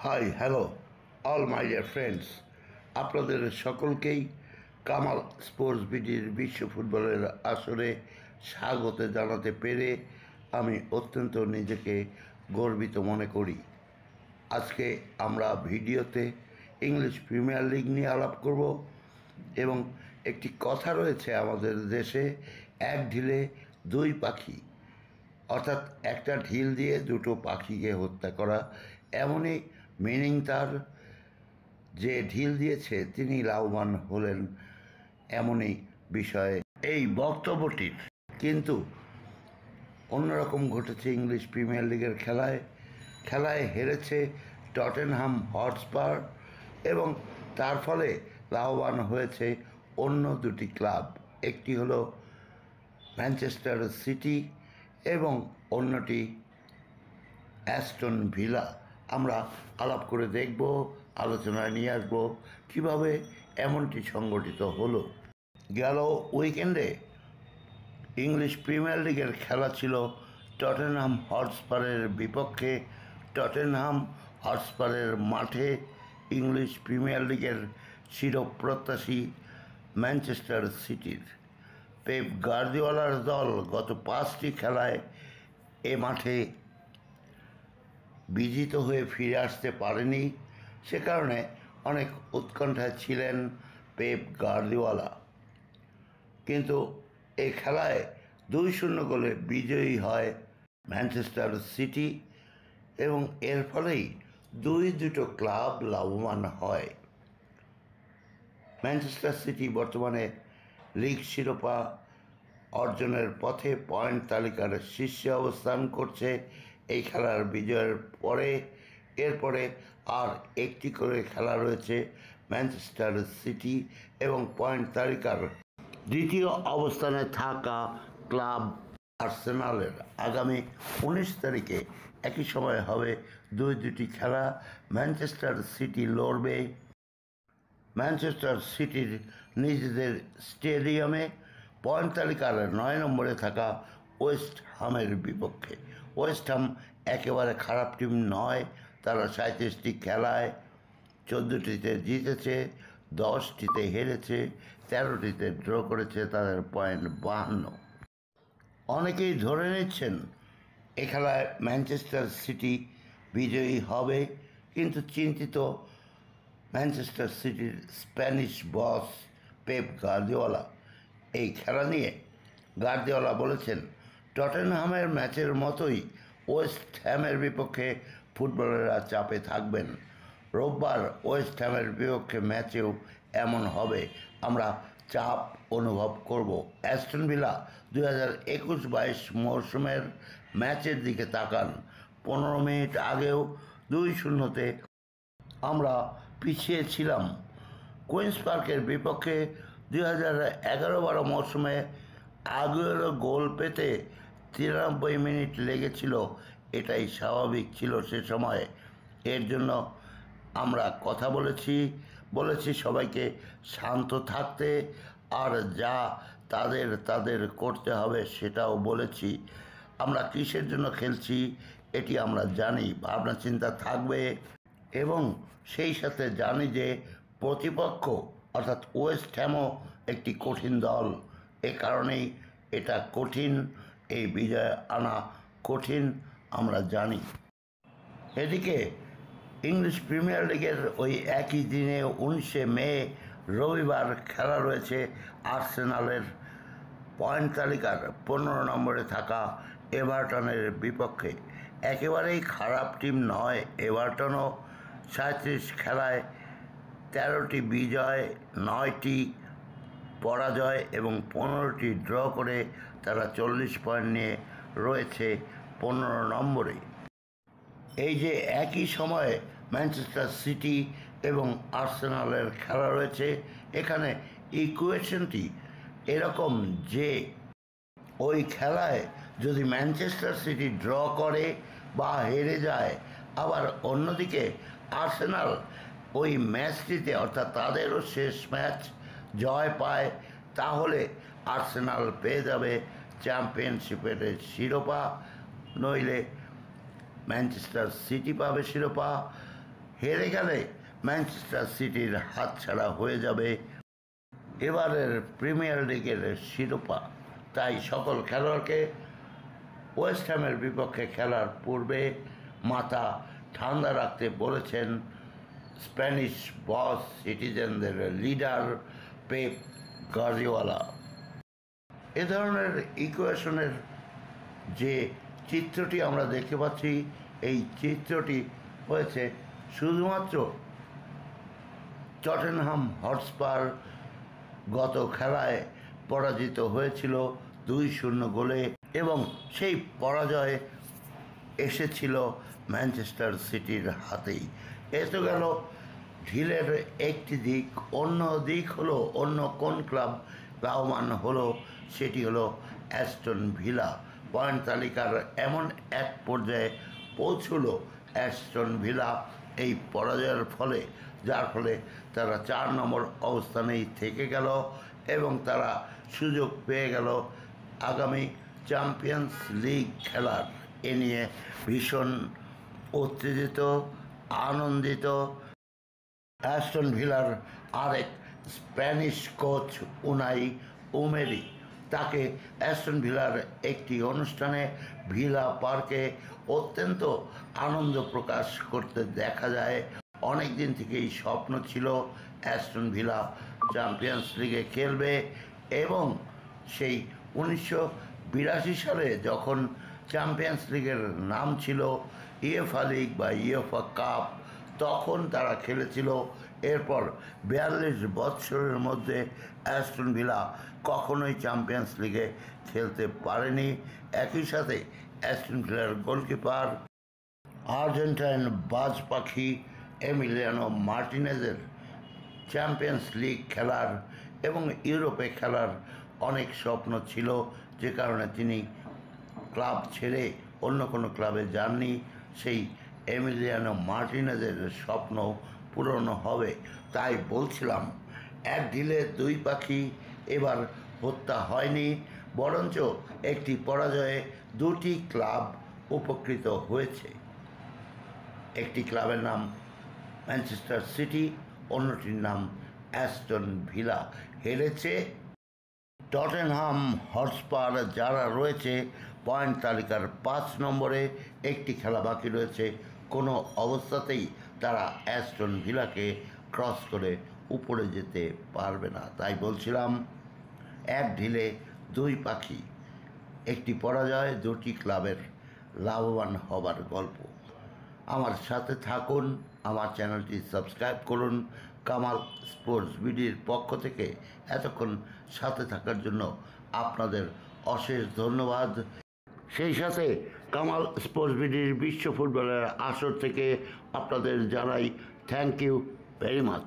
Hi hello all my dear friends, আপনাদের সকলকেই Kamal sports বিডির বিশ্ব ফুটবলের আসরে স্বাগত জানাতে পেরে আমি অত্যন্ত নিজেকে গর্বিত মনে করি। আজকে আমরা ভিডিওতে ইংলিশ প্রিমিয়ার লিগ নিয়ে আলাপ করব এবং একটি কথা রয়েছে আমাদের দেশে, এক ঢিলে দুই পাখি, অর্থাৎ একটা ঢিল দিয়ে দুটো পাখিকে হত্যা করা, এমনই মিনিং তার। যে ঢিল দিয়েছে তিনি লাভবান হলেন, এমনই বিষয়ে এই বক্তব্যটির। কিন্তু অন্যরকম ঘটেছে ইংলিশ প্রিমিয়ার লিগের খেলায় হেরেছে টটেনহাম হটস্পার এবং তার ফলে লাভবান হয়েছে অন্য দুটি ক্লাব। একটি হলো ম্যানচেস্টার সিটি এবং অন্যটি অ্যাস্টন ভিলা। আমরা আলাপ করে দেখব, আলোচনায় নিয়ে আসবো কীভাবে এমনটি সংগঠিত হলো। গেল উইকেন্ডে ইংলিশ প্রিমিয়ার লিগের খেলা ছিল টটেনহাম হটস্পারের বিপক্ষে। টটেনহাম হটস্পারের মাঠে ইংলিশ প্রিমিয়ার লিগের চিরপ্রত্যাশী ম্যানচেস্টার সিটির পেপ গার্দিওলার দল গত 5টি খেলায় এ মাঠে বিজিত হয়ে ফিরে আসতে পারেনি। সে কারণে অনেক উৎকণ্ঠায় ছিলেন পেপ গার্দিওলা। কিন্তু এই খেলায় 2-0 গোলে বিজয়ী হয় ম্যানচেস্টার সিটি এবং এর ফলেই দুটো ক্লাব লাভবান হয়। ম্যানচেস্টার সিটি বর্তমানে লিগ শিরোপা অর্জনের পথে পয়েন্ট তালিকার শীর্ষে অবস্থান করছে। এই খেলার বিজয়ের পরে এরপরে আর একটি করে খেলা রয়েছে ম্যানচেস্টার সিটি এবং পয়েন্ট তালিকার দ্বিতীয় অবস্থানে থাকা ক্লাব আর্সেনালের। আগামী 19 তারিখে একই সময় হবে দুটি খেলা। ম্যানচেস্টার সিটি লড়বে ম্যানচেস্টার সিটির নিজেদের স্টেডিয়ামে পয়েন্ট তালিকার 9 নম্বরে থাকা ওয়েস্ট হামের বিপক্ষে। ওয়েস্ট হাম একেবারে খারাপ টিম নয়। তারা 37টি খেলায় 14টিতে জিতেছে, 10টিতে হেরেছে, 13টিতে ড্র করেছে। তাদের পয়েন্ট 52। অনেকেই ধরে নিচ্ছেন এ খেলায় ম্যানচেস্টার সিটি বিজয়ী হবে, কিন্তু চিন্তিত ম্যানচেস্টার সিটির স্প্যানিশ বস পেপ গার্দিওলা। এই খেলা নিয়ে গার্দিওলা বলেছেন, টটেনহামের ম্যাচের মতোই ওয়েস্ট হ্যামের বিপক্ষে ফুটবলাররা চাপে থাকবেন। রোববার ওয়েস্ট হ্যামের বিপক্ষে ম্যাচেও এমন হবে, আমরা চাপ অনুভব করব। অ্যাস্টন ভিলা 2021-22 মরশুমের ম্যাচের দিকে তাকান। 15 মিনিট আগেও 2-0-তে আমরা পিছিয়ে ছিলাম। কুইন্স পার্কের বিপক্ষে 2011-12 মরশুমে আগুয়েরো গোল পেতে 93 মিনিট লেগেছিল। এটাই স্বাভাবিক ছিল সে সময়। এর জন্য আমরা কথা বলেছি সবাইকে শান্ত থাকতে, আর যা তাদের করতে হবে সেটাও বলেছি। আমরা কিসের জন্য খেলছি এটি আমরা জানি, ভাবনা চিন্তা থাকবে এবং সেই সাথে জানি যে প্রতিপক্ষ অর্থাৎ ওয়েস্ট হ্যামও একটি কঠিন দল। এ কারণেই এটা কঠিন, এই বিজয় আনা কঠিন আমরা জানি। এদিকে ইংলিশ প্রিমিয়ার লিগের ওই একই দিনে 19 মে রবিবার খেলা রয়েছে আর্সেনালের পয়েন্ট তালিকার 15 নম্বরে থাকা এভারটনের বিপক্ষে। একেবারেই খারাপ টিম নয় এভারটনও। 37 খেলায় 13টি বিজয়, 9টি পরাজয় এবং 15টি ড্র করে তারা 40 পয়েন্ট নিয়ে রয়েছে 15 নম্বরে। এই যে একই সময়ে ম্যানচেস্টার সিটি এবং আর্সেনালের খেলা রয়েছে, এখানে ইকুয়েশনটি এরকম যে ওই খেলায় যদি ম্যানচেস্টার সিটি ড্র করে বা হেরে যায়, আবার অন্যদিকে আর্সেনাল ওই ম্যাচটিতে অর্থাৎ তাদেরও শেষ ম্যাচ জয় পায়, তাহলে আর্সেনাল পেয়ে যাবে চ্যাম্পিয়নশিপের শিরোপা, নইলে ম্যানচেস্টার সিটি পাবে শিরোপা। হেরে গেলে ম্যানচেস্টার সিটির হাতছাড়া হয়ে যাবে এবারের প্রিমিয়ার লিগের শিরোপা। তাই সকল খেলোয়াড়কে ওয়েস্ট হ্যামের বিপক্ষে খেলার পূর্বে মাথা ঠান্ডা রাখতে বলেছেন স্প্যানিশ বস সিটিজেনদের লিডার পেপ গার্দিওলা। এ ধরনের ইকুয়েশনের যে চিত্রটি আমরা দেখতে পাচ্ছি, এই চিত্রটি হয়েছে শুধুমাত্র টটেনহাম হটস্পার গত খেলায় পরাজিত হয়েছিল 2-0 গোলে, এবং সেই পরাজয় এসেছিল ম্যানচেস্টার সিটির হাতেই। এ তো গেল ঢিলের একটি দিক। অন্য দিক হলো, অন্য কোন ক্লাব লাভবান হলো, সেটি হলো অ্যাস্টন ভিলা। পয়েন্ট তালিকার এমন এক পর্যায়ে পৌঁছল অ্যাস্টন ভিলা এই পরাজয়ের ফলে, যার ফলে তারা 4 নম্বর অবস্থানেই থেকে গেল এবং তারা সুযোগ পেয়ে গেল আগামী চ্যাম্পিয়ন্স লিগ খেলার। এ নিয়ে ভীষণ উত্তেজিত, আনন্দিত অ্যাস্টন ভিলার আরেক স্প্যানিশ কোচ উনাই এমেরি। তাকে অ্যাস্টন ভিলার একটি অনুষ্ঠানে ভিলা পার্কে অত্যন্ত আনন্দ প্রকাশ করতে দেখা যায়। অনেক দিন থেকেই স্বপ্ন ছিল অ্যাস্টন ভিলা চ্যাম্পিয়ন্স লিগে খেলবে, এবং সেই 1982 সালে যখন চ্যাম্পিয়ন্স লিগের নাম ছিল ইউএফা লিগ বা ইউএফা কাপ, তখন তারা খেলেছিল। এরপর 42 বৎসরের মধ্যে অ্যাস্টন ভিলা কখনোই চ্যাম্পিয়ন্স লিগে খেলতে পারেনি। একই সাথে অ্যাস্টন ভিলার গোলকিপার আর্জেন্টাইন বাজ পাখি এমিলিয়ানো মার্টিনেজের চ্যাম্পিয়ন্স লিগ খেলার এবং ইউরোপে খেলার অনেক স্বপ্ন ছিল, যে কারণে তিনি ক্লাব ছেড়ে অন্য কোনো ক্লাবে যাননি। সেই এমিলিয়ানো মার্টিনেজের স্বপ্ন পূরণ হবে। তাই বলছিলাম, এক ঢিলে 2 পাখি এবার হত্যা হয়নি, বরঞ্চ একটি পরাজয়ে 2টি ক্লাব উপকৃত হয়েছে। একটি ক্লাবের নাম ম্যানচেস্টার সিটি, অন্যটির নাম অ্যাস্টন ভিলা। হেরেছে টটেনহাম হটস্পার, যারা রয়েছে পয়েন্ট তালিকার 5 নম্বরে। একটি খেলা বাকি রয়েছে, কোনো অবস্থাতেই তারা অ্যাস্টন ভিলাকে ক্রস করে উপরে যেতে পারবে না। তাই বলছিলাম, এক ঢিলে 2 পাখি, একটি পরাজয় 2টি ক্লাবের লাভবান হবার গল্প। আমার সাথে থাকুন, আমার চ্যানেলটি সাবস্ক্রাইব করুন। কামাল স্পোর্টস বিডির পক্ষ থেকে এতক্ষণ সাথে থাকার জন্য আপনাদের অশেষ ধন্যবাদ। সেই সাথে কামাল স্পোর্টস বিডির বিশ্ব ফুটবলের আসর থেকে আপনাদের জানাই থ্যাংক ইউ ভেরি মাচ।